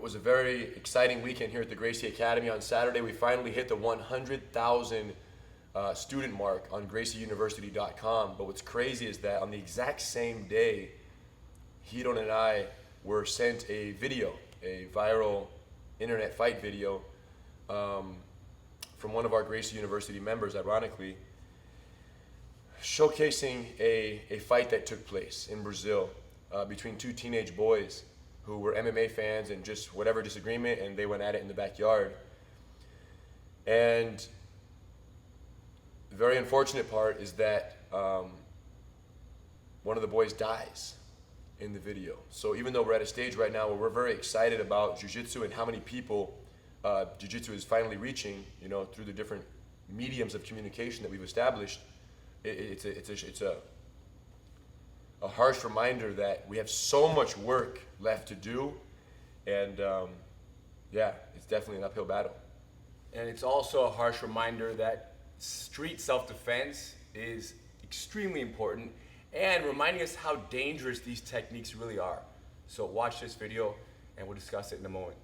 It was a very exciting weekend here at the Gracie Academy. On Saturday, we finally hit the 100,000 student mark on gracieuniversity.com. But what's crazy is that on the exact same day, Ryron and I were sent a video, a viral internet fight video from one of our Gracie University members, ironically, showcasing a fight that took place in Brazil between two teenage boys who were MMA fans and just whatever disagreement, and they went at it in the backyard. And the very unfortunate part is that one of the boys dies in the video. So even though we're at a stage right now where we're very excited about jiu-jitsu and how many people jiu-jitsu is finally reaching, you know, through the different mediums of communication that we've established, it's a harsh reminder that we have so much work left to do, and yeah, it's definitely an uphill battle. And it's also a harsh reminder that street self-defense is extremely important and reminding us how dangerous these techniques really are. So watch this video and we'll discuss it in a moment.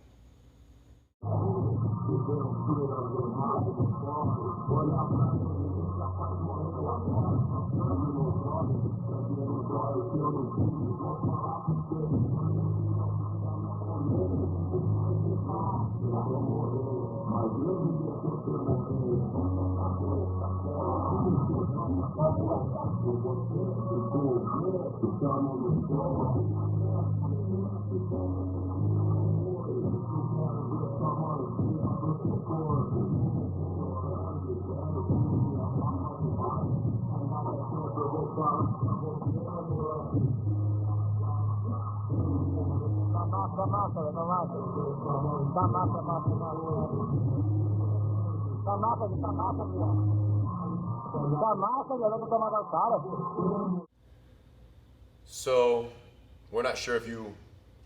So we're not sure if you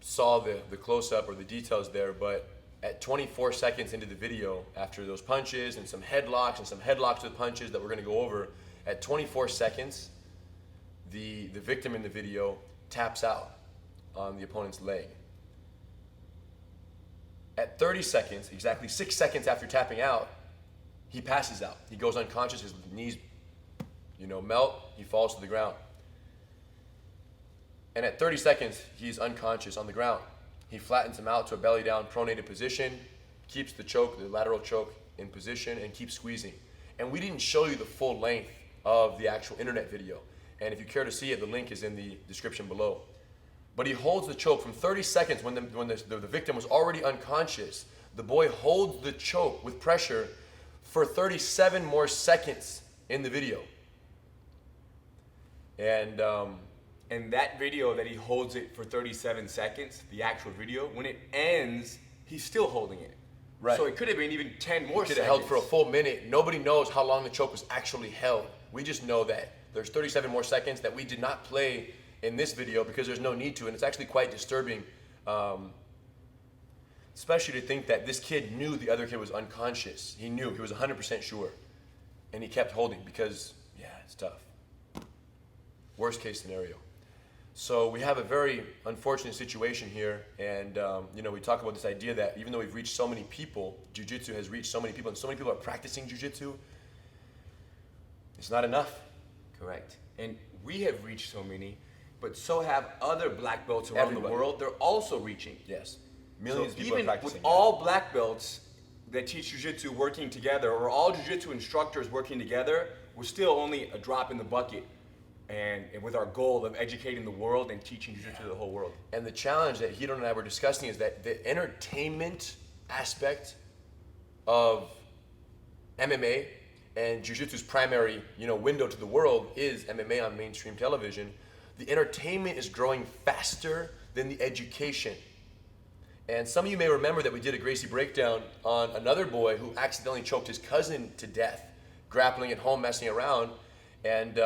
saw the close-up or the details there, but at 24 seconds into the video, after those punches and some headlocks to the punches that we're going to go over, at 24 seconds, the victim in the video taps out on the opponent's leg. At 30 seconds, exactly 6 seconds after tapping out, he passes out. He goes unconscious, his knees, melt, he falls to the ground. And at 30 seconds, he's unconscious on the ground. He flattens him out to a belly down pronated position, keeps the choke, the lateral choke in position, and keeps squeezing. And we didn't show you the full length of the actual internet video. And if you care to see it, the link is in the description below. But he holds the choke from 30 seconds when the victim was already unconscious. The boy holds the choke with pressure for 37 more seconds in the video. And that video that he holds it for 37 seconds, the actual video, when it ends, he's still holding it. Right. So it could have been even 10 more seconds. Could have held for a full minute. Nobody knows how long the choke was actually held. We just know that there's 37 more seconds that we did not play in this video because there's no need to, and it's actually quite disturbing, especially to think that this kid knew the other kid was unconscious. He knew, he was 100% sure, and he kept holding because, yeah, it's tough. Worst case scenario. So we have a very unfortunate situation here, and we talk about this idea that even though we've reached so many people, jiu-jitsu has reached so many people, and so many people are practicing jiu-jitsu, it's not enough. Correct. And we have reached so many, but so have other black belts around Everybody. the world. They're also reaching. Yes. Millions of people even are practicing. with all black belts that teach jiu-jitsu working together, or all jiu-jitsu instructors working together, we're still only a drop in the bucket. And with our goal of educating the world and teaching jiu-jitsu to the whole world. And the challenge that Ryron and I were discussing is that the entertainment aspect of MMA and jiu-jitsu's primary, window to the world is MMA on mainstream television. The entertainment is growing faster than the education. And some of you may remember that we did a Gracie Breakdown on another boy who accidentally choked his cousin to death, grappling at home, messing around. And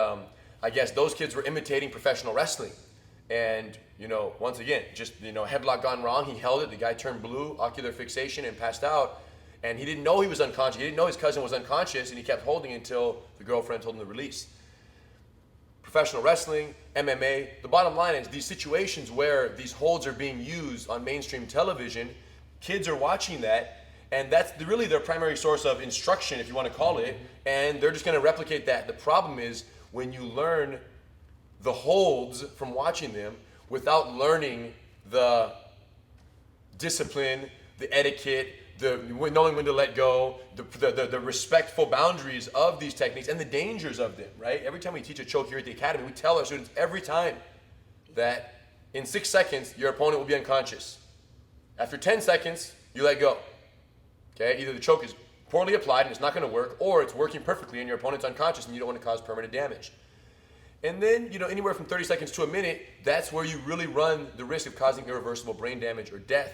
I guess those kids were imitating professional wrestling. And, once again, just, headlock gone wrong. He held it. The guy turned blue, ocular fixation, and passed out. And he didn't know he was unconscious. He didn't know his cousin was unconscious, and he kept holding until the girlfriend told him to release. Professional wrestling, MMA, the bottom line is these situations where these holds are being used on mainstream television, kids are watching that, and that's really their primary source of instruction, if you want to call it, and they're just going to replicate that. The problem is when you learn the holds from watching them without learning the discipline, the etiquette, knowing when to let go, the respectful boundaries of these techniques and the dangers of them, right? Every time we teach a choke here at the academy, we tell our students every time that in 6 seconds, your opponent will be unconscious. After 10 seconds, you let go. Okay? Either the choke is poorly applied and it's not going to work, or it's working perfectly and your opponent's unconscious and you don't want to cause permanent damage. And then, anywhere from 30 seconds to a minute, that's where you really run the risk of causing irreversible brain damage or death,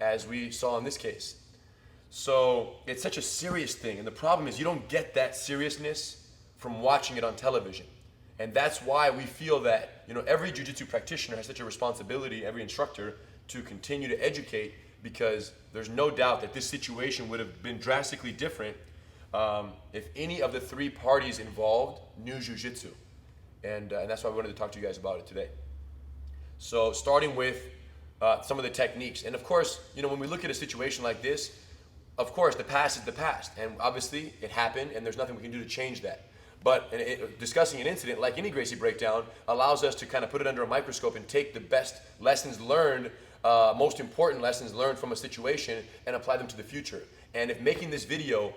as we saw in this case. So it's such a serious thing. And the problem is you don't get that seriousness from watching it on television. And that's why we feel that, every jiu-jitsu practitioner has such a responsibility, every instructor, to continue to educate, because there's no doubt that this situation would have been drastically different if any of the 3 parties involved knew jiu-jitsu. And that's why we wanted to talk to you guys about it today. So starting with some of the techniques. And of course, when we look at a situation like this, of course, the past is the past. And obviously, it happened, and there's nothing we can do to change that. But discussing an incident, like any Gracie Breakdown, allows us to kind of put it under a microscope and take the best lessons learned, most important lessons learned from a situation, and apply them to the future. And if making this video,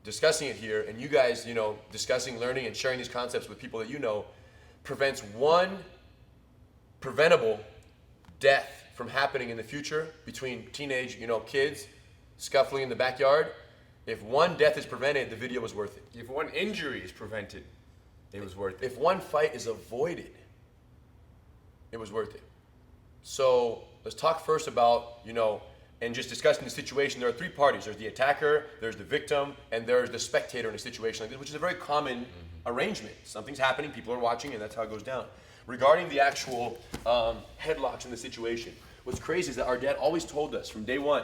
discussing it here, and you guys, discussing, learning, and sharing these concepts with people that prevents one preventable death from happening in the future between teenage, kids scuffling in the backyard. If one death is prevented, the video was worth it. If one injury is prevented, it was worth it. If one fight is avoided, it was worth it. So let's talk first about, and just discussing the situation. There are 3 parties. There's the attacker, there's the victim, and there's the spectator in a situation like this, which is a very common arrangement. Something's happening, people are watching, and that's how it goes down. Regarding the actual headlocks in the situation, what's crazy is that our dad always told us from day one,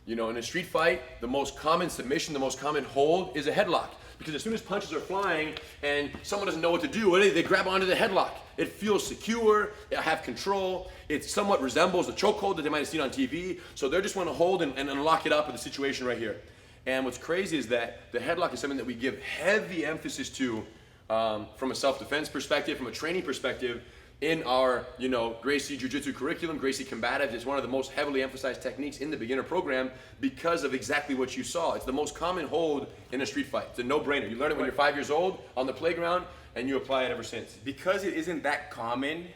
in a street fight, the most common submission, the most common hold is a headlock. Because as soon as punches are flying and someone doesn't know what to do, they grab onto the headlock. It feels secure, they have control, it somewhat resembles the chokehold that they might have seen on TV, so they just want to hold and lock it up in the situation right here. And what's crazy is that the headlock is something that we give heavy emphasis to from a self-defense perspective, from a training perspective, in our, Gracie Jiu-Jitsu curriculum. Gracie Combative is one of the most heavily emphasized techniques in the beginner program because of exactly what you saw. It's the most common hold in a street fight. It's a no-brainer. You learn it when you're 5 years old on the playground, and you apply it ever since. Because it isn't that common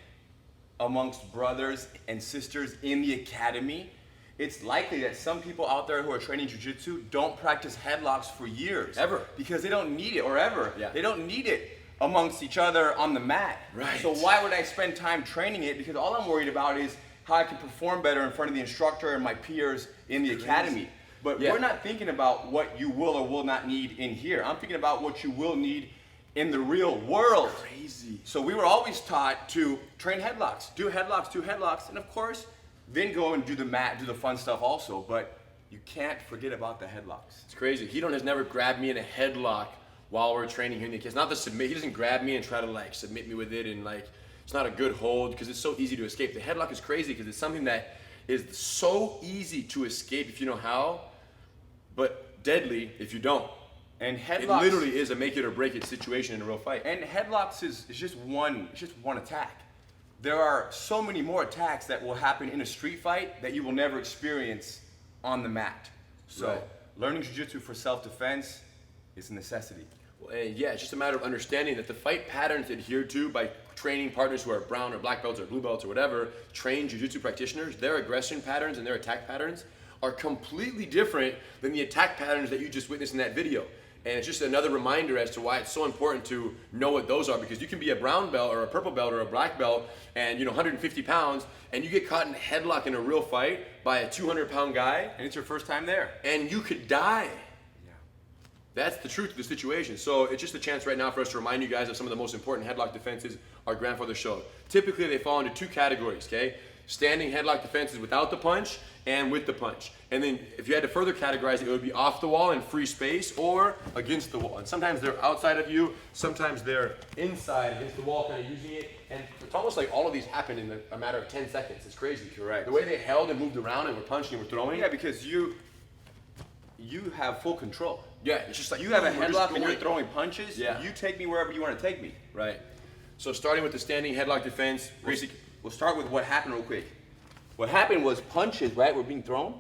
amongst brothers and sisters in the academy, it's likely that some people out there who are training jiu-jitsu don't practice headlocks for years. Ever. Because they don't need it, or ever. Yeah. They don't need it amongst each other on the mat. Right. So why would I spend time training it? Because all I'm worried about is how I can perform better in front of the instructor and my peers in the academy. But we're not thinking about what you will or will not need in here. I'm thinking about what you will need in the real world. Crazy. So we were always taught to train headlocks, do headlocks, and of course, then go and do the mat, do the fun stuff also. But you can't forget about the headlocks. It's crazy. Hedon has never grabbed me in a headlock while we're training here in the kids. Not the submit. He doesn't grab me and try to submit me with it, and it's not a good hold because it's so easy to escape. The headlock is crazy because it's something that is so easy to escape if you know how, but deadly if you don't. And headlocks, it literally is a make it or break it situation in a real fight. And headlocks is just one attack. There are so many more attacks that will happen in a street fight that you will never experience on the mat. So learning jiu-jitsu for self-defense is a necessity. Well, and it's just a matter of understanding that the fight patterns adhered to by training partners who are brown or black belts or blue belts or whatever, trained jiu-jitsu practitioners, their aggression patterns and their attack patterns are completely different than the attack patterns that you just witnessed in that video. And it's just another reminder as to why it's so important to know what those are, because you can be a brown belt or a purple belt or a black belt and 150 pounds and you get caught in a headlock in a real fight by a 200-pound guy. And it's your first time there. And you could die. Yeah. That's the truth of the situation. So it's just a chance right now for us to remind you guys of some of the most important headlock defenses our grandfather showed. Typically they fall into 2 categories, okay? Standing headlock defenses without the punch and with the punch. And then if you had to further categorize it, it would be off the wall in free space or against the wall. And sometimes they're outside of you, sometimes they're inside against the wall, kind of using it. And It's almost like all of these happened in a matter of 10 seconds. It's crazy. Correct. The way they held and moved around and were punching and were throwing. Yeah, because you have full control. Yeah, it's just like You have a we're just headlock and you're going. throwing punches. Yeah. You take me wherever you want to take me. Right. So starting with the standing headlock defense, Gracie. We'll start with what happened real quick. What happened was punches, right, were being thrown.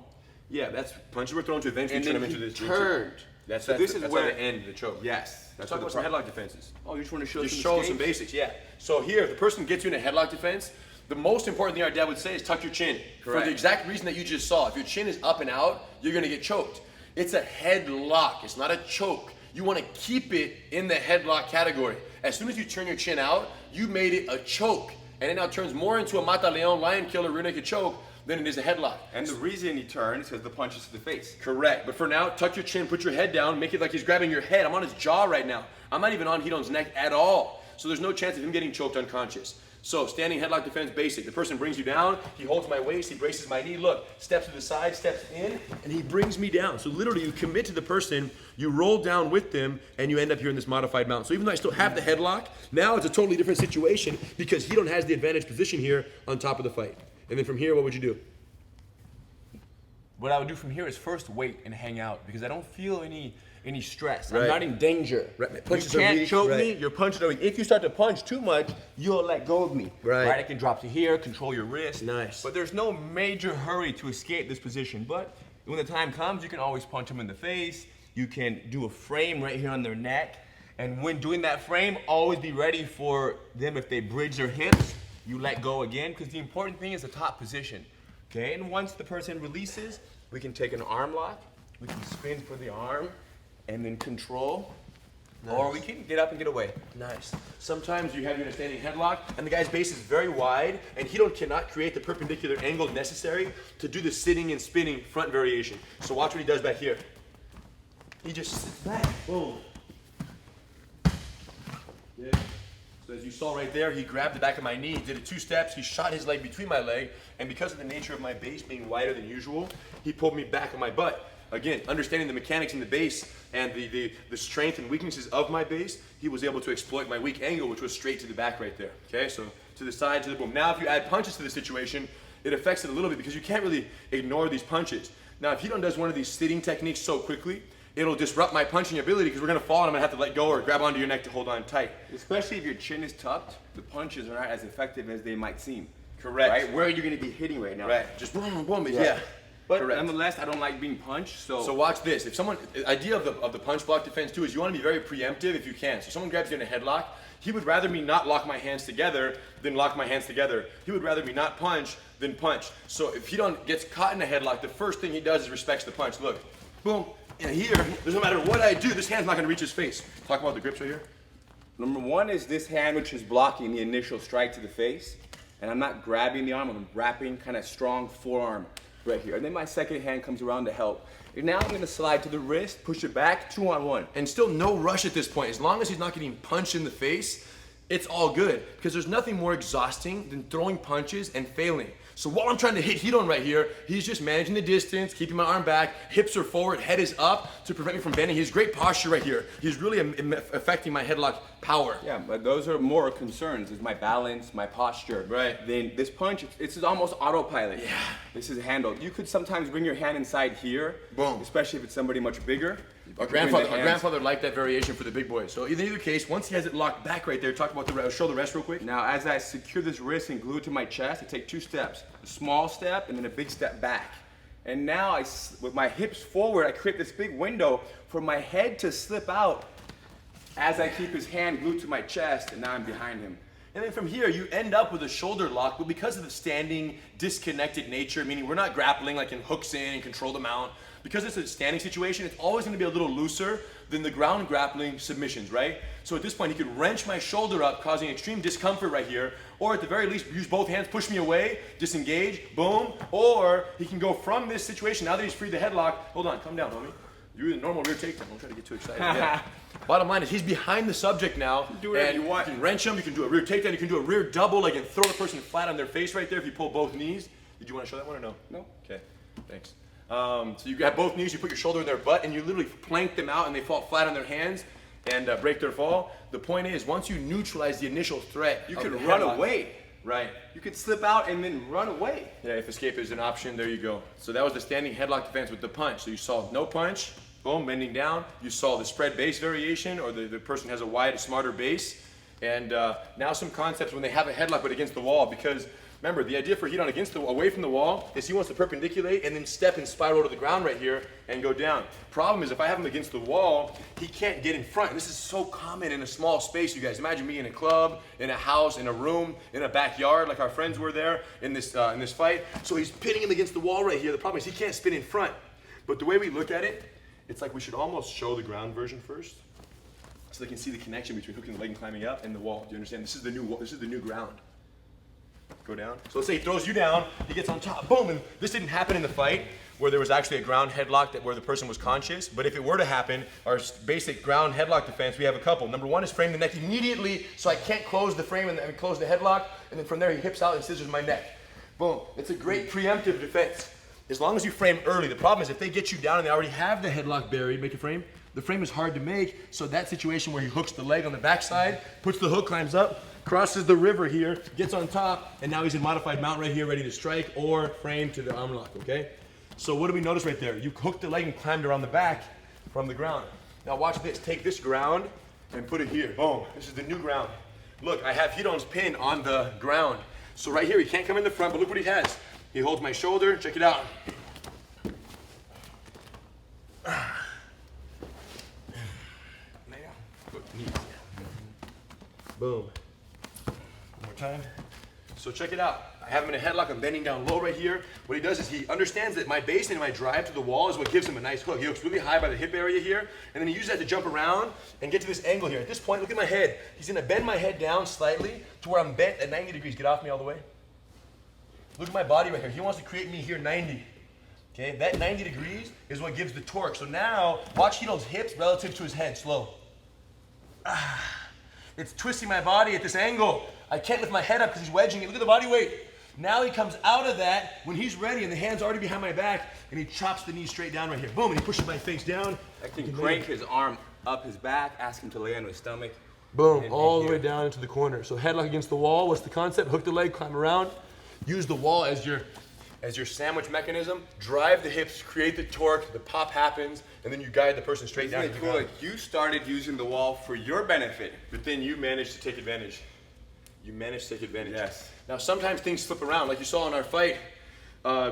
Yeah, that's punches were thrown to eventually And turn then him into he this. turned. That's So this is that's where how they end the choke. Yes. Let's talk about some headlock defenses. Oh, you just want to show Just some show some escapes? basics, yeah. So here, if the person gets you in a headlock defense, the most important thing our dad would say is tuck your chin. For Correct. the exact reason that you just saw. If your chin is up and out, you're gonna get choked. It's a headlock, it's not a choke. You wanna keep it in the headlock category. As soon as you turn your chin out, you made it a choke. And it now turns more into a mata leon, lion killer, rear naked choke than it is a headlock. And the reason he turns is because the punches to the face. Correct. But for now, tuck your chin, put your head down, make it like he's grabbing your head. I'm on his jaw right now. I'm not even on Hidon's neck at all. So there's no chance of him getting choked unconscious. So standing headlock defense, basic. The person brings you down, he holds my waist, he braces my knee, look, steps to the side, steps in, and he brings me down. So literally you commit to the person, you roll down with them, and you end up here in this modified mount. So even though I still have the headlock, now it's a totally different situation because Hidon has the advantage position here on top of the fight. And then from here, what would you do? What I would do from here is first wait and hang out because I don't feel any stress. Right. I'm not in danger. Right. My You punches are can't weak. choke Right. me. Your punches are weak. If you start to punch too much, you'll let go of me. Right. I can drop to here, control your wrist. Nice. But there's no major hurry to escape this position. But when the time comes, you can always punch them in the face. You can do a frame right here on their neck. And when doing that frame, always be ready for them. If they bridge their hips, you let go again because the important thing is the top position. Okay, and once the person releases, we can take an arm lock, we can spin for the arm, and then control, or we can get up and get away. Nice. Sometimes you have you in a standing headlock, and the guy's base is very wide, and Hidon cannot create the perpendicular angle necessary to do the sitting and spinning front variation. So watch what he does back here. He just sits back. Boom. Yeah. So as you saw right there, he grabbed the back of my knee, did it 2 steps, he shot his leg between my leg, and because of the nature of my base being wider than usual, he pulled me back on my butt. Again, understanding the mechanics in the base and the strength and weaknesses of my base, he was able to exploit my weak angle, which was straight to the back right there. Okay, so to the side, to the boom. Now if you add punches to the situation, it affects it a little bit because you can't really ignore these punches. Now if Hidon does one of these sitting techniques so quickly, it'll disrupt my punching ability because we're gonna fall and I'm gonna have to let go or grab onto your neck to hold on tight. Especially if your chin is tucked, the punches are not as effective as they might seem. Correct. Right? Where are you gonna be hitting right now? Right, just boom, boom, yeah. But Correct. nonetheless, I don't like being punched, So watch this. If someone, the idea of the punch block defense too is you want to be very preemptive if you can. So if someone grabs you in a headlock, he would rather me not lock my hands together than lock my hands together. He would rather me not punch than punch. So if Hidon gets caught in a headlock, the first thing he does is respects the punch. Look, boom, and here, no matter what I do, this hand's not gonna reach his face. Talk about the grips right here. Number one is this hand, which is blocking the initial strike to the face. And I'm not grabbing the arm, I'm wrapping kind of strong forearm right here. And then my second hand comes around to help. And now I'm gonna slide to the wrist, push it back, 2-on-1. And still no rush at this point. As long as he's not getting punched in the face, it's all good. Because there's nothing more exhausting than throwing punches and failing. So while I'm trying to hit Hidon right here, he's just managing the distance, keeping my arm back, hips are forward, head is up to prevent me from bending. He has great posture right here. He's really affecting my headlock power. Yeah, but those are more concerns, is my balance, my posture. Right. Then this punch, it's almost autopilot. Yeah. This is handled. You could sometimes bring your hand inside here. Boom. Especially if it's somebody much bigger. Our grandfather liked that variation for the big boys. So in either case, once he has it locked back right there, talk about the rest, show the rest real quick. Now, as I secure this wrist and glue it to my chest, I take 2 steps. A small step and then a big step back. And now, with my hips forward, I create this big window for my head to slip out as I keep his hand glued to my chest, and now I'm behind him. And then from here, you end up with a shoulder lock, but because of the standing, disconnected nature, meaning we're not grappling like in hooks in and control the mount, because it's a standing situation, it's always gonna be a little looser than the ground grappling submissions, right? So at this point, he could wrench my shoulder up, causing extreme discomfort right here, or at the very least, use both hands, push me away, disengage, boom, or he can go from this situation, now that he's freed the headlock, hold on, calm down, homie. You're the normal rear takedown, don't try to get too excited. Yeah. Bottom line is he's behind the subject now. Do whatever and you want. You can wrench him, you can do a rear takedown, you can do a rear double, like and throw the person flat on their face right there if you pull both knees. Did you want to show that one or no? No. Okay, thanks. So you grab both knees, you put your shoulder in their butt, and you literally plank them out and they fall flat on their hands. and break their fall. The point is, once you neutralize the initial threat, You of could the run headlock- away. Right. You could slip out and then run away. Yeah, if escape is an option, there you go. So that was the standing headlock defense with the punch. So you saw no punch, boom, bending down. You saw the spread base variation, or the person has a wide, smarter base. And now some concepts when they have a headlock but against the wall, because remember, the idea for Hedon away from the wall is he wants to perpendiculate and then step and spiral to the ground right here and go down. Problem is, if I have him against the wall, he can't get in front. This is so common in a small space, you guys. Imagine me in a club, in a house, in a room, in a backyard, like our friends were there in this fight. So he's pinning him against the wall right here. The problem is he can't spin in front. But the way we look at it, it's like we should almost show the ground version first, so they can see the connection between hooking the leg and climbing up and the wall. Do you understand? This is the new ground. Go down. So let's say he throws you down, he gets on top, boom, and this didn't happen in the fight where there was actually a ground headlock where the person was conscious, but if it were to happen, our basic ground headlock defense, we have a couple. Number one is frame the neck immediately so I can't close the frame and close the headlock, and then from there he hips out and scissors my neck. Boom. It's a great preemptive defense. As long as you frame early. The problem is if they get you down and they already have the headlock buried, make a frame, the frame is hard to make, so that situation where he hooks the leg on the backside, puts the hook, climbs up, crosses the river here, gets on top, and now he's in modified mount right here, ready to strike or frame to the arm lock, okay? So what do we notice right there? You hooked the leg and climbed around the back from the ground. Now watch this, take this ground and put it here. Boom, this is the new ground. Look, I have Hedon's pin on the ground. So right here, he can't come in the front, but look what he has. He holds my shoulder, check it out. Boom. One more time. So check it out. I have him in a headlock. I'm bending down low right here. What he does is he understands that my base and my drive to the wall is what gives him a nice hook. He hooks really high by the hip area here, and then he uses that to jump around and get to this angle here. At this point, look at my head. He's gonna bend my head down slightly to where I'm bent at 90 degrees. Get off me all the way. Look at my body right here. He wants to create me here 90. Okay, that 90 degrees is what gives the torque. So now, watch Hedon's hips relative to his head, slow. It's twisting my body at this angle. I can't lift my head up because he's wedging it. Look at the body weight. Now he comes out of that when he's ready and the hand's already behind my back and he chops the knee straight down right here. Boom, and he pushes my face down. I can crank his arm up his back, ask him to lay on his stomach. Boom, all the way down into the corner. So headlock against the wall, what's the concept? Hook the leg, climb around. Use the wall as your sandwich mechanism. Drive the hips, create the torque, the pop happens, and then you guide the person straight down to the ground. You started using the wall for your benefit. But then you managed to take advantage. You managed to take advantage. Yes. Now sometimes things flip around, like you saw in our fight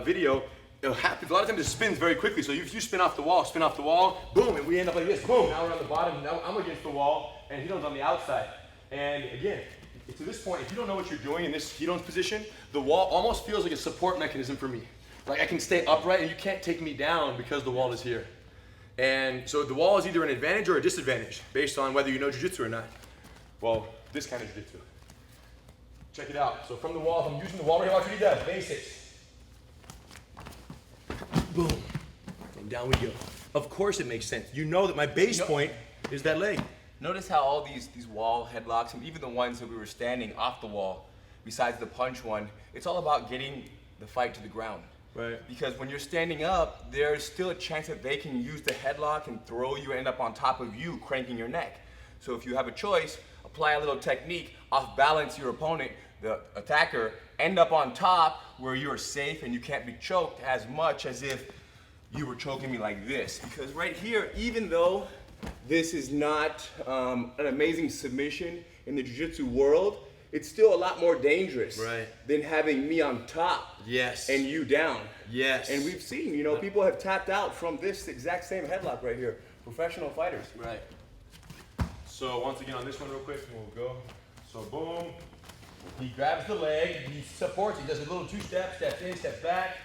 video. It happens. A lot of times it spins very quickly. So if you spin off the wall, boom, and we end up like this. Boom. Now we're on the bottom. Now I'm against the wall, and Hedon's on the outside. And again, to this point, if you don't know what you're doing in this Hedon's position, the wall almost feels like a support mechanism for me. Like I can stay upright, and you can't take me down because the wall is here. And so the wall is either an advantage or a disadvantage based on whether you know jiu-jitsu or not. Well, this kind of jiu-jitsu. Check it out. So from the wall, if I'm using the wall right here, watch what he does. Basics. Boom. And down we go. Of course it makes sense. You know that my base point is that leg. Notice how all these wall headlocks, and even the ones that we were standing off the wall, besides the punch one, it's all about getting the fight to the ground. Right. Because when you're standing up, there's still a chance that they can use the headlock and throw you and end up on top of you, cranking your neck. So if you have a choice, apply a little technique, off balance your opponent, the attacker, end up on top where you're safe and you can't be choked as much as if you were choking me like this. Because right here, even though this is not an amazing submission in the jiu-jitsu world, it's still a lot more dangerous than having me on top and you down. Yes. And we've seen, people have tapped out from this exact same headlock right here. Professional fighters. Right. So once again on this one real quick, we'll go. So boom. He grabs the leg, he supports, he does a little two-step, steps in, steps back.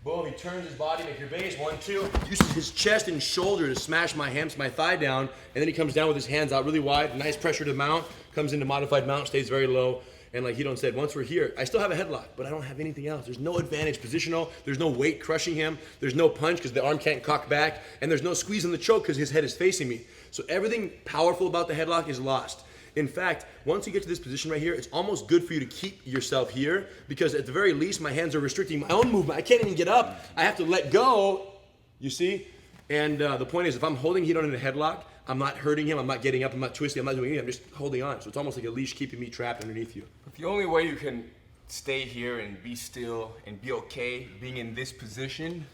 Boom, he turns his body, make your base, 1, 2. Uses his chest and shoulder to smash my thigh down, and then he comes down with his hands out really wide, nice pressure to mount, comes into modified mount, stays very low. And like Hedon said, once we're here, I still have a headlock, but I don't have anything else. There's no advantage positional, there's no weight crushing him, there's no punch because the arm can't cock back, and there's no squeeze on the choke because his head is facing me. So everything powerful about the headlock is lost. In fact, once you get to this position right here, it's almost good for you to keep yourself here because at the very least, my hands are restricting my own movement. I can't even get up. I have to let go, you see? And the point is, if I'm holding Hedon in a headlock, I'm not hurting him. I'm not getting up. I'm not twisting. I'm not doing anything. I'm just holding on. So it's almost like a leash keeping me trapped underneath you. But the only way you can stay here and be still and be okay being in this position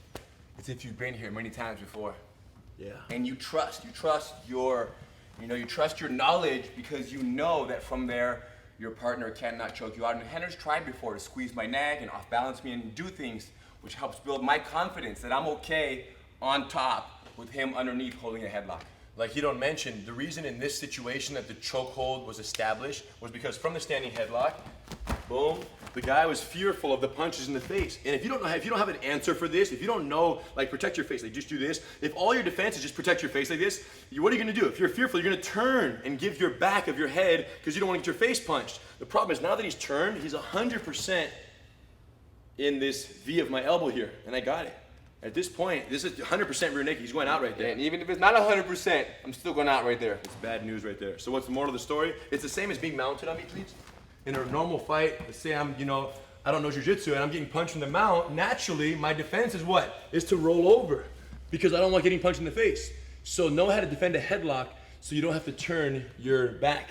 is if you've been here many times before. Yeah. And you trust your knowledge, because you know that from there your partner cannot choke you out. And Rener's tried before to squeeze my neck and off balance me and do things, which helps build my confidence that I'm okay on top with him underneath holding a headlock. Like you don't mention, the reason in this situation that the chokehold was established was because from the standing headlock, boom, the guy was fearful of the punches in the face. And if you don't have an answer for this, if you don't know, like protect your face, like just do this. If all your defense is just protect your face like this, what are you gonna do? If you're fearful, you're gonna turn and give your back of your head because you don't want to get your face punched. The problem is now that he's turned, he's 100% in this V of my elbow here, and I got it. At this point, this is 100% rear naked. He's going out right there. And even if it's not 100%, I'm still going out right there. It's bad news right there. So what's the moral of the story? It's the same as being mounted on me, please. In a normal fight, let's say I don't know jiu-jitsu and I'm getting punched in the mount, naturally, my defense is what? Is to roll over because I don't like getting punched in the face. So know how to defend a headlock so you don't have to turn your back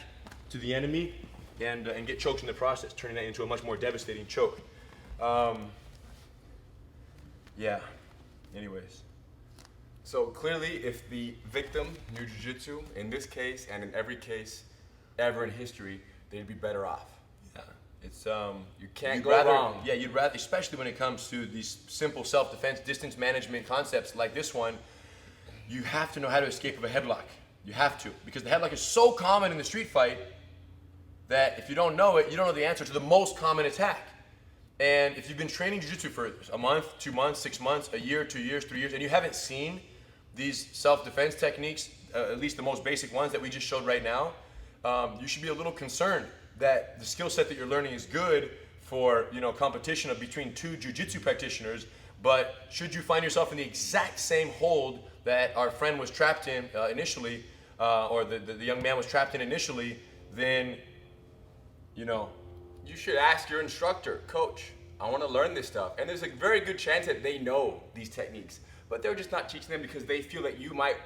to the enemy and get choked in the process, turning that into a much more devastating choke. Yeah. Anyways. So clearly, if the victim knew jiu-jitsu, in this case and in every case ever in history, they'd be better off. Yeah. It's You can't go wrong. Yeah, you'd rather, especially when it comes to these simple self-defense, distance management concepts like this one, you have to know how to escape of a headlock. You have to, because the headlock is so common in the street fight that if you don't know it, you don't know the answer to the most common attack. And if you've been training jiu-jitsu for a month, 2 months, 6 months, a year, 2 years, 3 years, and you haven't seen these self-defense techniques, at least the most basic ones that we just showed right now, you should be a little concerned that the skill set that you're learning is good for competition of between two jiu-jitsu practitioners, but should you find yourself in the exact same hold that our friend was trapped in initially, or the young man was trapped in initially, then you should ask your instructor, coach, I want to learn this stuff. And there's a very good chance that they know these techniques, but they're just not teaching them because they feel that you might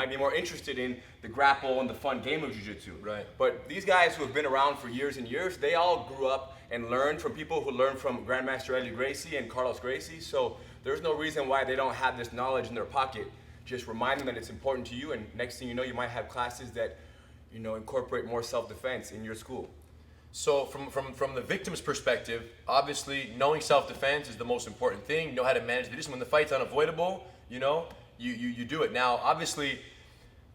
be more interested in the grapple and the fun game of jiu-jitsu. Right. But these guys who have been around for years and years, they all grew up and learned from people who learned from Grandmaster Eddie Gracie and Carlos Gracie. So there's no reason why they don't have this knowledge in their pocket. Just remind them that it's important to you, and next thing you know, you might have classes that incorporate more self-defense in your school. So from the victim's perspective, obviously knowing self-defense is the most important thing. Know how to manage the distance. When the fight's unavoidable, you do it. Now, obviously,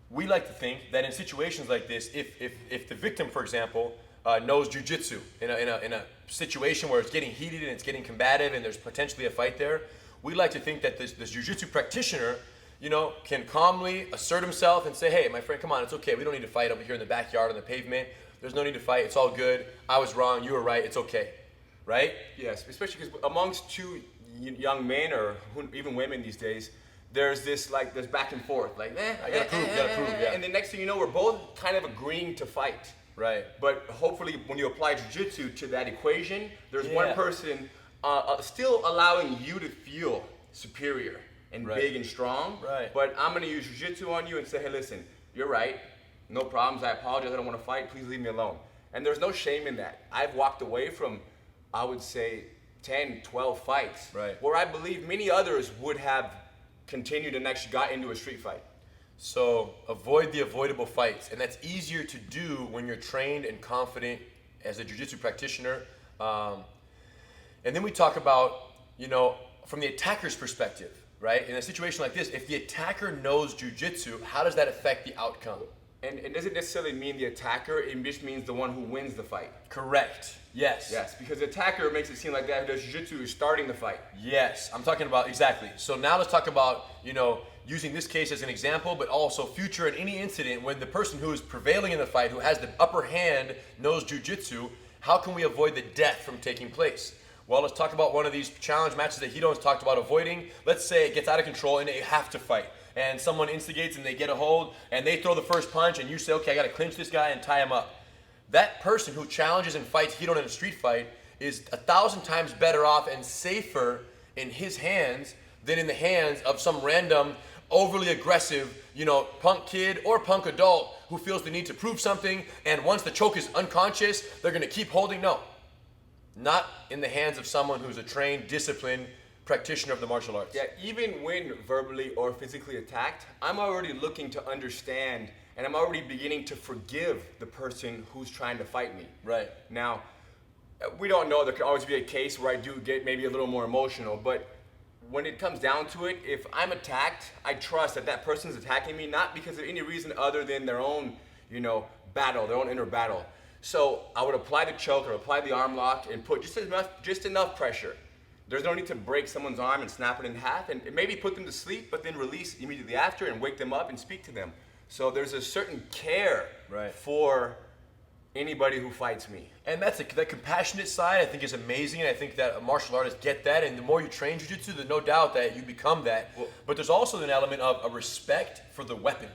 we like to think that in situations like this, if the victim, for example, knows jiu-jitsu in a situation where it's getting heated and it's getting combative and there's potentially a fight there, we like to think that this jiu-jitsu practitioner, can calmly assert himself and say, hey, my friend, come on, it's okay. We don't need to fight over here in the backyard on the pavement. There's no need to fight. It's all good. I was wrong. You were right. It's okay. Right? Yes, especially because amongst two young men or even women these days, there's this there's back and forth. I gotta prove, yeah. And the next thing you know, we're both kind of agreeing to fight. Right. But hopefully when you apply jiu-jitsu to that equation, there's one person still allowing you to feel superior and big and strong. Right. But I'm going to use jiu-jitsu on you and say, hey, listen, you're right. No problems. I apologize. I don't want to fight. Please leave me alone. And there's no shame in that. I've walked away from, I would say, 10, 12 fights where I believe many others would have continued and actually got into a street fight. So avoid the avoidable fights. And that's easier to do when you're trained and confident as a jiu-jitsu practitioner. And then we talk about, from the attacker's perspective, right? In a situation like this, if the attacker knows jiu-jitsu, how does that affect the outcome? And it doesn't necessarily mean the attacker, it just means the one who wins the fight. Correct. Yes. Yes, because the attacker makes it seem like that who does jiu-jitsu is starting the fight. Yes, I'm talking about, exactly. So now let's talk about, using this case as an example, but also future in any incident when the person who is prevailing in the fight, who has the upper hand, knows jiu-jitsu, how can we avoid the death from taking place? Well, let's talk about one of these challenge matches that Hito's talked about avoiding. Let's say it gets out of control and they have to fight. And someone instigates and they get a hold and they throw the first punch and you say, okay, I got to clinch this guy and tie him up. That person who challenges and fights Hito in a street fight is 1,000 times better off and safer in his hands than in the hands of some random, overly aggressive, punk kid or punk adult who feels the need to prove something, and once the choke is unconscious, they're gonna keep holding. No, not in the hands of someone who's a trained, disciplined practitioner of the martial arts. Yeah, even when verbally or physically attacked, I'm already looking to understand, and I'm already beginning to forgive the person who's trying to fight me. Right. Now, we don't know, there could always be a case where I do get maybe a little more emotional, but when it comes down to it, if I'm attacked, I trust that that person's attacking me not because of any reason other than their own, battle, their own inner battle. So I would apply the choke or apply the arm lock and put just enough pressure. There's no need to break someone's arm and snap it in half and maybe put them to sleep, but then release immediately after and wake them up and speak to them. So there's a certain care for anybody who fights me. And that compassionate side, I think, is amazing. And I think that martial artists get that. And the more you train jiu-jitsu, there's no doubt that you become that. Well, but there's also an element of a respect for the weapon.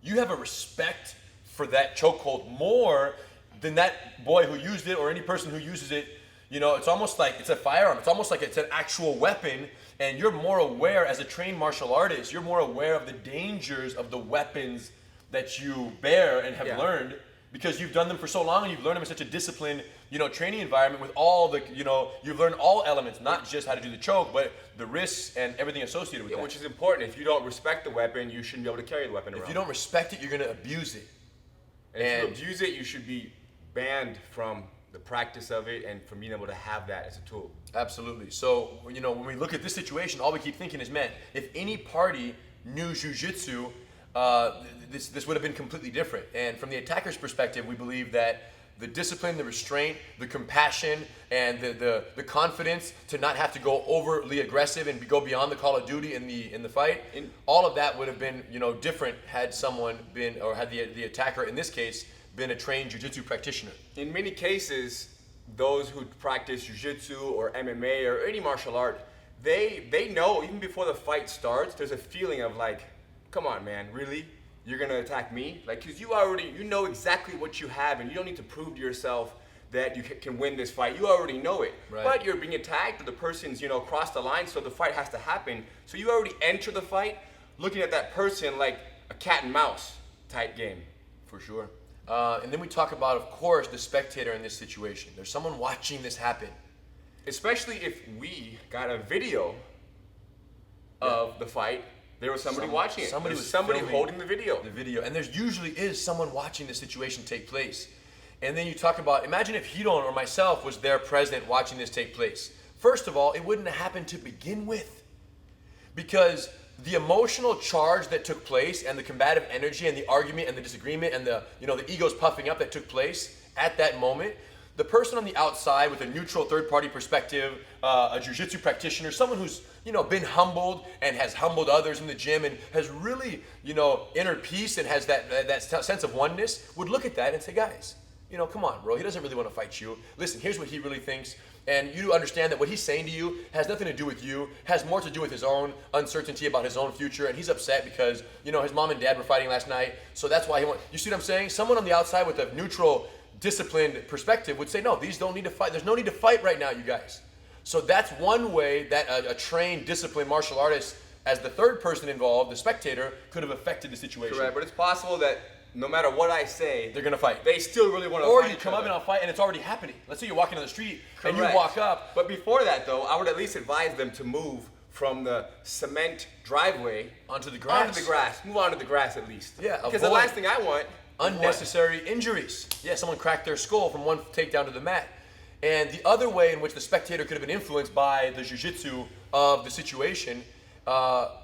You have a respect for that chokehold more than that boy who used it or any person who uses it. It's almost like it's a firearm. It's almost like it's an actual weapon. And you're more aware, as a trained martial artist, you're more aware of the dangers of the weapons that you bear and have learned, because you've done them for so long and you've learned them in such a disciplined, training environment with all the, you've learned all elements, not just how to do the choke, but the risks and everything associated with that. Which is important. If you don't respect the weapon, you shouldn't be able to carry the weapon around. If you don't respect it, you're going to abuse it. And if you abuse it, you should be banned from the practice of it and from being able to have that as a tool. Absolutely. So, when we look at this situation, all we keep thinking is, man, if any party knew jiu-jitsu, this would have been completely different. And from the attacker's perspective, we believe that the discipline, the restraint, the compassion, and the confidence to not have to go overly aggressive and go beyond the call of duty in the fight, all of that would have been different had someone been, or had the attacker in this case been a trained jiu-jitsu practitioner. In many cases, those who practice jiu-jitsu or MMA or any martial art, they know even before the fight starts, there's a feeling of like, come on, man, really? You're gonna attack me? Like, cause you know exactly what you have, and you don't need to prove to yourself that you can win this fight. You already know it. Right. But you're being attacked, or the person's, crossed the line, so the fight has to happen. So you already enter the fight looking at that person like a cat and mouse type game. For sure. And then we talk about, of course, the spectator in this situation. There's someone watching this happen. Especially if we got a video of the fight. There was somebody watching it. Somebody holding the video. The video. And there usually is someone watching the situation take place. And then you talk about, imagine if Hiron or myself was there present watching this take place. First of all, it wouldn't have happened to begin with. Because the emotional charge that took place and the combative energy and the argument and the disagreement and the egos puffing up that took place at that moment, the person on the outside with a neutral third-party perspective, a jiu-jitsu practitioner, someone who's been humbled and has humbled others in the gym and has really inner peace and has that sense of oneness, would look at that and say, guys, come on, bro, he doesn't really want to fight you. Listen, here's what he really thinks. And you understand that what he's saying to you has nothing to do with you, has more to do with his own uncertainty about his own future, and he's upset because, his mom and dad were fighting last night, so that's why you see what I'm saying? Someone on the outside with a neutral, disciplined perspective would say, no, these don't need to fight. There's no need to fight right now, you guys. So that's one way that a trained, disciplined martial artist, as the third person involved, the spectator, could have affected the situation. Correct, but it's possible that no matter what I say, they're gonna fight. They still really want to fight. Or you come up and I'll fight, and it's already happening. Let's say you're walking down the street and you Correct. walk up. But before that, though, I would at least advise them to move from the cement driveway onto the grass. Move onto the grass at least. Yeah, because the last thing I want unnecessary injuries. Yeah, someone cracked their skull from one takedown to the mat. And the other way in which the spectator could have been influenced by the jiu-jitsu of the situation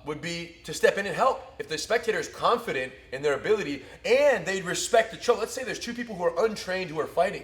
would be to step in and help. If the spectator is confident in their ability and they respect the choke, let's say there's two people who are untrained who are fighting.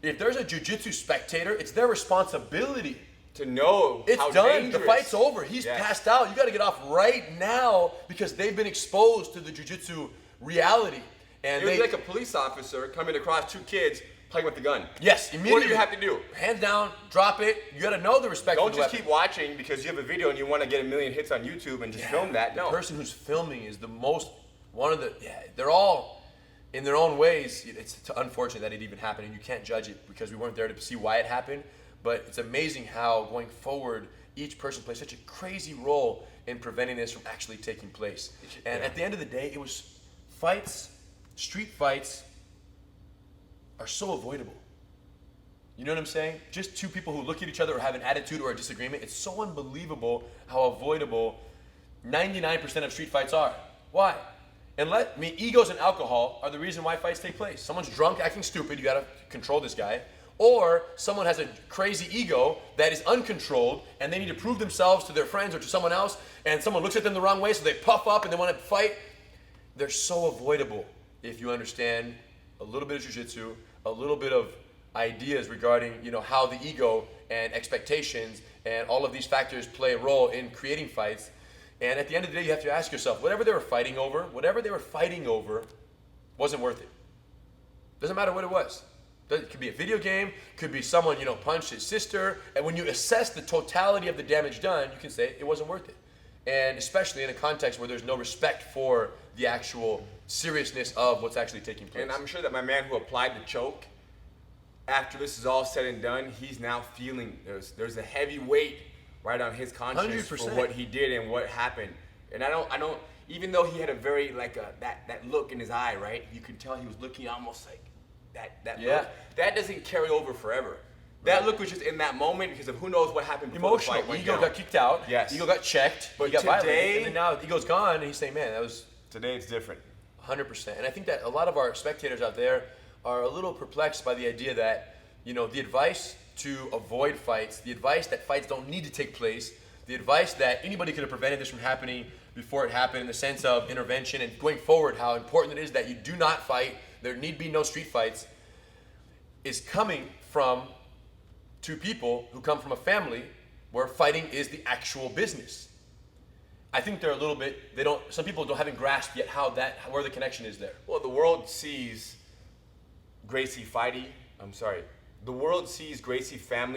If there's a jiu-jitsu spectator, it's their responsibility to know it's how done. Dangerous. The fight's over. He's passed out. You got to get off right now because they've been exposed to the jiu-jitsu reality. And it would be like a police officer coming across two kids playing with the gun. Yes, immediately. What do you have to do? Hands down, drop it. You got to know the respect. Don't for the just weapon. keep watching because you have a video and you want to get a million hits on YouTube and just film that. No. The person who's filming is they're all in their own ways. It's unfortunate that it even happened, and you can't judge it because we weren't there to see why it happened. But it's amazing how going forward, each person plays such a crazy role in preventing this from actually taking place. And at the end of the day, it was fights, street fights are so avoidable. You know what I'm saying? Just two people who look at each other or have an attitude or a disagreement. It's so unbelievable how avoidable 99% of street fights are. Why? Egos and alcohol are the reason why fights take place. Someone's drunk, acting stupid, you gotta control this guy. Or someone has a crazy ego that is uncontrolled and they need to prove themselves to their friends or to someone else, and someone looks at them the wrong way, so they puff up and they want to fight. They're so avoidable if you understand a little bit of jiu-jitsu, a little bit of ideas regarding, how the ego and expectations and all of these factors play a role in creating fights. And at the end of the day, you have to ask yourself, whatever they were fighting over wasn't worth it. Doesn't matter what it was. It could be a video game, could be someone, punched his sister. And when you assess the totality of the damage done, you can say it wasn't worth it. And especially in a context where there's no respect for the actual seriousness of what's actually taking place. And I'm sure that my man who applied the choke, after this is all said and done, he's now feeling there's a heavy weight right on his conscience 100%. for what he did and what happened. And I don't even though he had a very that look in his eye, right? You could tell he was looking almost like that look. That doesn't carry over forever. That look was just in that moment because of who knows what happened before Emotional. the fight went Ego down. got kicked out. Yes. Ego got checked. But he got violated. today- And then now the ego's gone, and he's saying, man, that was Today it's different. 100%. And I think that a lot of our spectators out there are a little perplexed by the idea that, the advice to avoid fights, the advice that fights don't need to take place, the advice that anybody could have prevented this from happening before it happened, in the sense of intervention and going forward, how important it is that you do not fight, there need be no street fights, is coming from two people who come from a family where fighting is the actual business. I think they're a little bit, some people haven't grasped yet where the connection is there. Well, the world sees Gracie family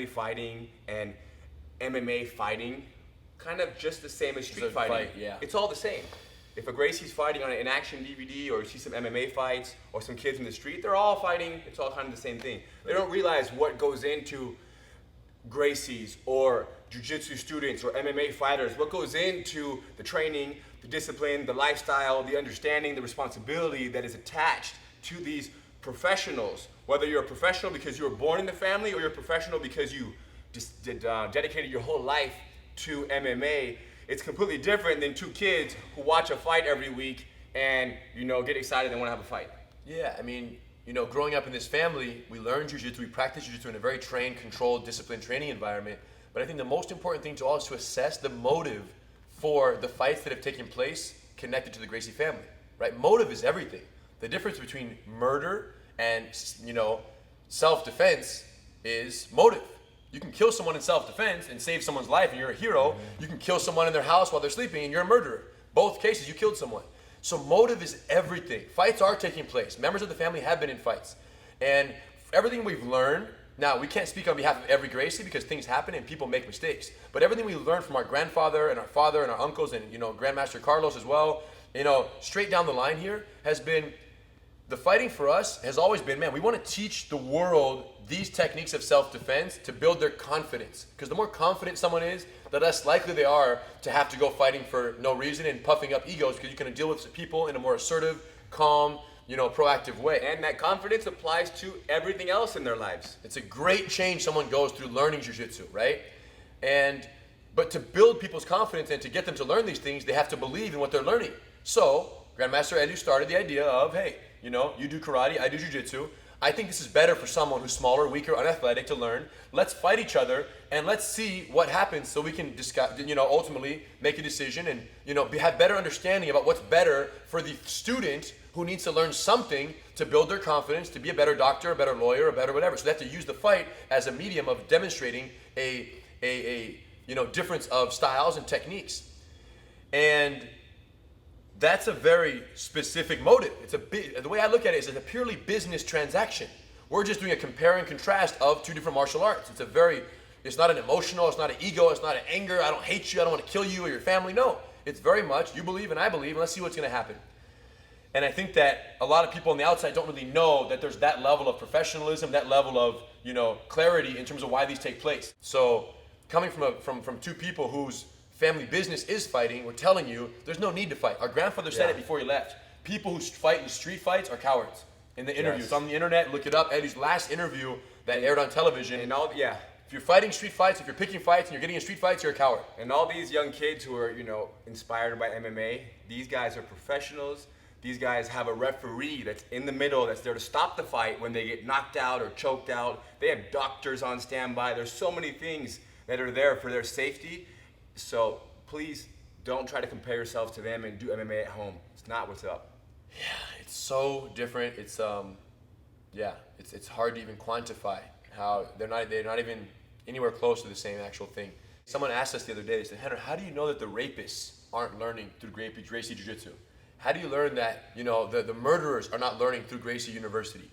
fighting and MMA fighting kind of just the same as street fighting. Yeah. It's all the same. If a Gracie's fighting on an action DVD, or you see some MMA fights or some kids in the street, they're all fighting. It's all kind of the same thing. They don't realize what goes into Gracies or jiu-jitsu students or MMA fighters, what goes into the training, the discipline, the lifestyle, the understanding, the responsibility that is attached to these professionals. Whether you're a professional because you were born in the family, or you're a professional because you just dedicated your whole life to MMA, it's completely different than two kids who watch a fight every week and get excited and want to have a fight. Yeah, growing up in this family, we learn jiu-jitsu, we practice jiu-jitsu in a very trained, controlled, disciplined training environment. But I think the most important thing to all is to assess the motive for the fights that have taken place connected to the Gracie family, right? Motive is everything. The difference between murder and, self-defense is motive. You can kill someone in self-defense and save someone's life and you're a hero. Mm-hmm. You can kill someone in their house while they're sleeping and you're a murderer. Both cases, you killed someone. So motive is everything. Fights are taking place. Members of the family have been in fights. And everything we've learned, now we can't speak on behalf of every Gracie because things happen and people make mistakes. But everything we learned from our grandfather and our father and our uncles and, Grandmaster Carlos as well, straight down the line here has been, the fighting for us has always been, man, we want to teach the world these techniques of self-defense to build their confidence. Because the more confident someone is, the less likely they are to have to go fighting for no reason and puffing up egos, because you can deal with people in a more assertive, calm, proactive way. And that confidence applies to everything else in their lives. It's a great change someone goes through learning jiu-jitsu, right? But to build people's confidence and to get them to learn these things, they have to believe in what they're learning. So Grandmaster Edu started the idea of, hey, you do karate, I do jiu-jitsu. I think this is better for someone who's smaller, weaker, unathletic to learn. Let's fight each other and let's see what happens so we can discuss, ultimately make a decision and, have better understanding about what's better for the student who needs to learn something to build their confidence, to be a better doctor, a better lawyer, a better whatever. So they have to use the fight as a medium of demonstrating a difference of styles and techniques. And that's a very specific motive. The way I look at it is it's a purely business transaction. We're just doing a compare and contrast of two different martial arts. It's not an emotional, it's not an ego, it's not an anger, I don't hate you, I don't want to kill you or your family. No, it's very much you believe and I believe and let's see what's going to happen. And I think that a lot of people on the outside don't really know that there's that level of professionalism, that level of, you know, clarity in terms of why these take place. So coming from two people whose family business is fighting, we're telling you there's no need to fight. Our grandfather said it before he left. People who fight in street fights are cowards. In the interview, it's on the internet, look it up. Eddie's last interview that aired on television. And all, if you're fighting street fights, if you're picking fights and you're getting in street fights, you're a coward. And all these young kids who are, you know, inspired by MMA, these guys are professionals. These guys have a referee that's in the middle that's there to stop the fight when they get knocked out or choked out. They have doctors on standby. There's so many things that are there for their safety. So please don't try to compare yourself to them and do MMA at home. It's not what's up. Yeah, it's so different. It's it's hard to even quantify how they're not even anywhere close to the same actual thing. Someone asked us the other day, they said, Henry, how do you know that the rapists aren't learning through Gracie Jiu-Jitsu? How do you learn that, you know, the murderers are not learning through Gracie University?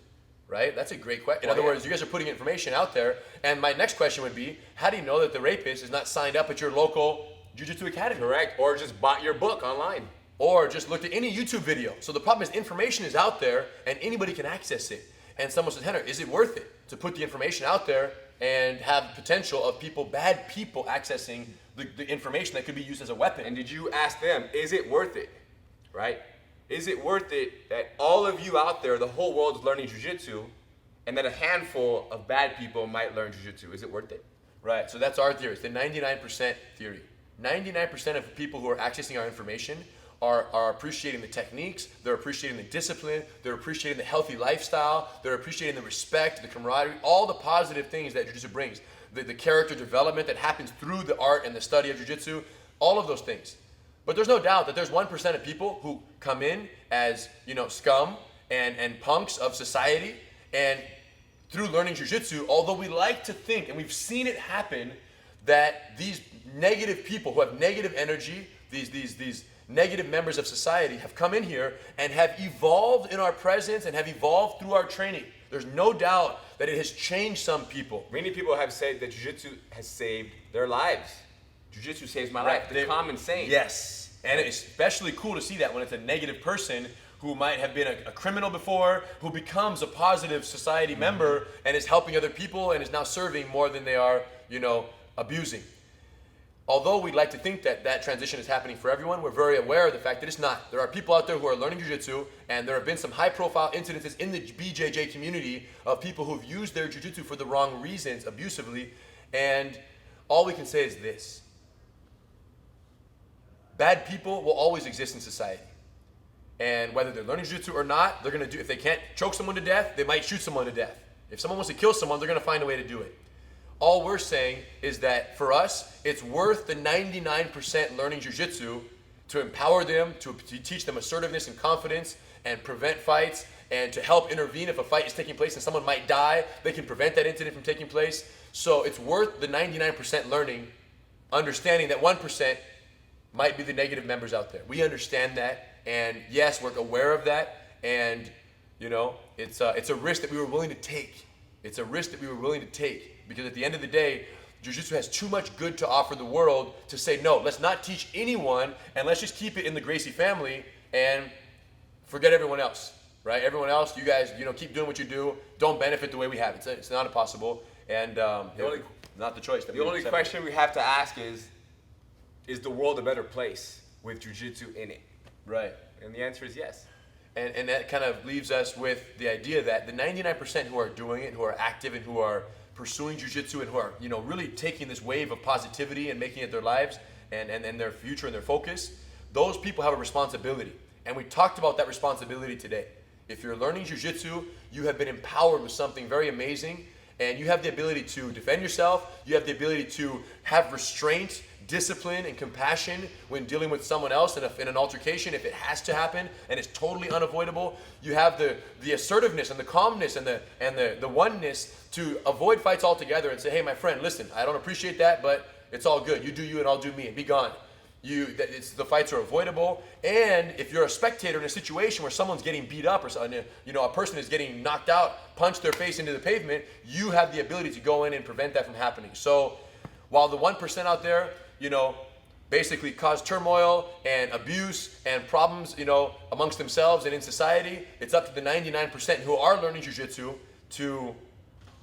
Right? That's a great question. In other words, you guys are putting information out there. And my next question would be, how do you know that the rapist is not signed up at your local Jiu-Jitsu academy? Correct. Or just bought your book online. Or just looked at any YouTube video. So the problem is information is out there and anybody can access it. And someone says, Henry, is it worth it to put the information out there and have potential of people, bad people, accessing the information that could be used as a weapon? And did you ask them, is it worth it? Right? Is it worth it that all of you out there, the whole world is learning jiu-jitsu, and that a handful of bad people might learn jiu-jitsu? Is it worth it? Right, so that's our theory. It's the 99% theory. 99% of people who are accessing our information are appreciating the techniques, they're appreciating the discipline, they're appreciating the healthy lifestyle, they're appreciating the respect, the camaraderie, all the positive things that jiu-jitsu brings. The character development that happens through the art and the study of jiu-jitsu, all of those things. But there's no doubt that there's 1% of people who come in as, you know, scum and punks of society, and through learning jiu-jitsu, although we like to think, and we've seen it happen, that these negative people who have negative energy, these negative members of society have come in here and have evolved in our presence and have evolved through our training. There's no doubt that it has changed some people. Many people have said that jiu-jitsu has saved their lives. Jiu-jitsu saves my life. The common saying. Yes, and it's especially cool to see that when it's a negative person who might have been a criminal before, who becomes a positive society member and is helping other people and is now serving more than they are, you know, abusing. Although we'd like to think that that transition is happening for everyone, we're very aware of the fact that it's not. There are people out there who are learning jiu-jitsu, and there have been some high-profile incidences in the BJJ community of people who've used their jiu-jitsu for the wrong reasons, abusively, and all we can say is this. Bad people will always exist in society. And whether they're learning jiu-jitsu or not, they're going to do, if they can't choke someone to death, they might shoot someone to death. If someone wants to kill someone, they're going to find a way to do it. All we're saying is that for us, it's worth the 99% learning jiu-jitsu to empower them, to teach them assertiveness and confidence and prevent fights, and to help intervene if a fight is taking place and someone might die. They can prevent that incident from taking place. So it's worth the 99% learning, understanding that 1% might be the negative members out there. We understand that, and yes, we're aware of that, and you know, it's a risk that we were willing to take. It's a risk that we were willing to take. Because at the end of the day, jiu-jitsu has too much good to offer the world to say, no, let's not teach anyone, and let's just keep it in the Gracie family and forget everyone else, right? Everyone else, you guys, you know, keep doing what you do. Don't benefit the way we have. It's not impossible, and not the choice. The only question we have to ask is the world a better place with jiu-jitsu in it? Right. And the answer is yes. And that kind of leaves us with the idea that the 99% who are doing it, who are active and who are pursuing jiu-jitsu and who are, you know, really taking this wave of positivity and making it their lives and their future and their focus, those people have a responsibility. And we talked about that responsibility today. If you're learning jiu-jitsu, you have been empowered with something very amazing, and you have the ability to defend yourself, you have the ability to have restraint, discipline, and compassion when dealing with someone else in an altercation if it has to happen and it's totally unavoidable. You have the assertiveness and the calmness and the oneness to avoid fights altogether and say, hey, my friend, listen, I don't appreciate that, but it's all good. You do you and I'll do me, and be gone. The fights are avoidable. And if you're a spectator in a situation where someone's getting beat up, or you know, a person is getting knocked out, punch their face into the pavement, you have the ability to go in and prevent that from happening. So while the 1% out there, you know, basically cause turmoil and abuse and problems, amongst themselves and in society. It's up to the 99% who are learning jiu-jitsu to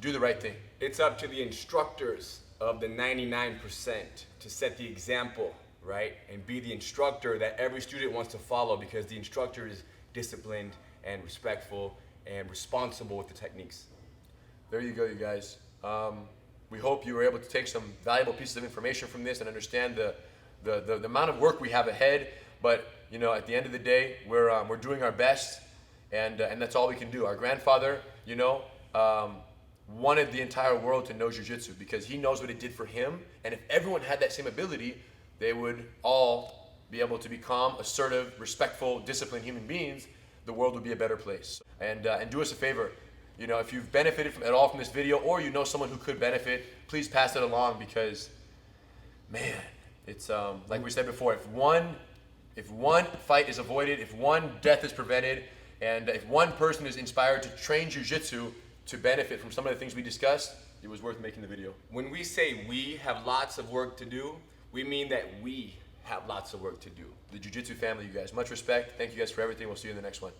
do the right thing. It's up to the instructors of the 99% to set the example, right? And be the instructor that every student wants to follow, because the instructor is disciplined and respectful and responsible with the techniques. There you go, you guys. We hope you were able to take some valuable pieces of information from this and understand the amount of work we have ahead. But at the end of the day, we're doing our best, and that's all we can do. Our grandfather, wanted the entire world to know jiu-jitsu because he knows what it did for him. And if everyone had that same ability, they would all be able to be calm, assertive, respectful, disciplined human beings. The world would be a better place. And do us a favor. If you've benefited at all from this video, or you know someone who could benefit, please pass it along, because, man, it's like we said before, if one fight is avoided, if one death is prevented, and if one person is inspired to train jiu-jitsu to benefit from some of the things we discussed, it was worth making the video. When we say we have lots of work to do, we mean that we have lots of work to do. The jiu-jitsu family, you guys. Much respect. Thank you guys for everything. We'll see you in the next one.